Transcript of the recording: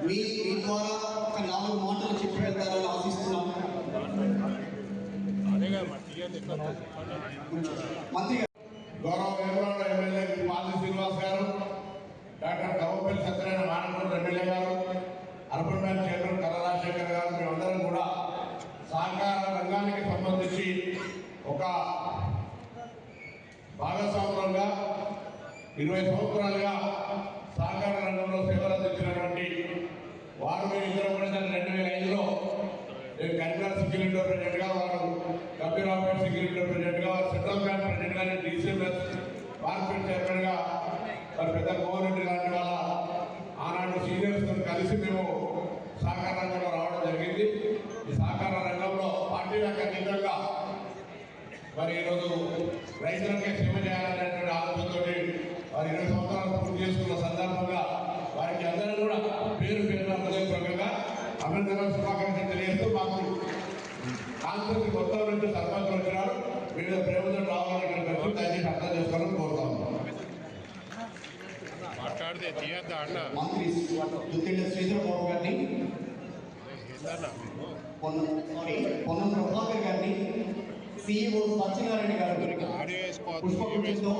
మీ ద్వారా ఒక 4 మాటలు చెప్పి వెళ్తారని ఆశిస్తున్నాం. మంత్రి గౌరవ వేమరాడ ఎమ్మెల్యే పాలి శ్రీనివాస్ గారు, డాక్టర్ గవ్వపల్లి సత్యనారాయణ మానకొండ ఎమ్మెల్యే గారు, అర్బన్ బ్యాంక్ చైర్మన్ కర్ర రాజశేఖర్ గారు, మేమందరం కూడా సహకార రంగానికి సంబంధించి ఒక భాగస్వాములుగా 20 సంవత్సరాలుగా సహకార రంగంలో సేవలు అందించినటువంటి వారు మేము ఇద్దరు కూడా 2005లో నేను కరీంనగర్ సెక్యూరిటీ ప్రెసిడెంట్గా, వారు గంభీరాబాద్ సెక్యూరిటీ ప్రెసిడెంట్గా, వారు సెంట్రల్ బ్యాంక్ ప్రెసిడెంట్గా, నేను డిసిఎంఎస్ మార్కెట్ చైర్మన్గా, వారు పెద్ద మోహన్ రెడ్డి లాంటి వాళ్ళ ఆనాడు సీనియర్స్తో కలిసి మేము సహకార రంగంలో రావడం జరిగింది. ఈ సహకార రంగంలో పార్టీలకు అతీతంగా మరి ఈరోజు రైతులకే సేవ చేయాలనేటువంటి ఆలోచనతో వారు 20 సంవత్సరాలు పూర్తి చేసుకున్న సందర్భంగా వారికి అందరూ కూడా పేరు హృదయపూర్వకంగా అభినందనలు శుభాకాంక్షలు తెలియజేస్తూ, మాకు కాన్సెప్ట్ కొత్త నుంచి సర్పంచులు వచ్చినారు, వివిధ ప్రేమతో రావాలని ఇక్కడికి వచ్చి దయచేసి అర్థం చేసుకోవాలని కోరుతాము. మంత్రి దుద్దిళ్ళ శ్రీధరబాబు గారిని, పొన్నం ప్రభాకర్ గారిని, CEO సత్యనారాయణ గారు పుష్పగుచ్చంతో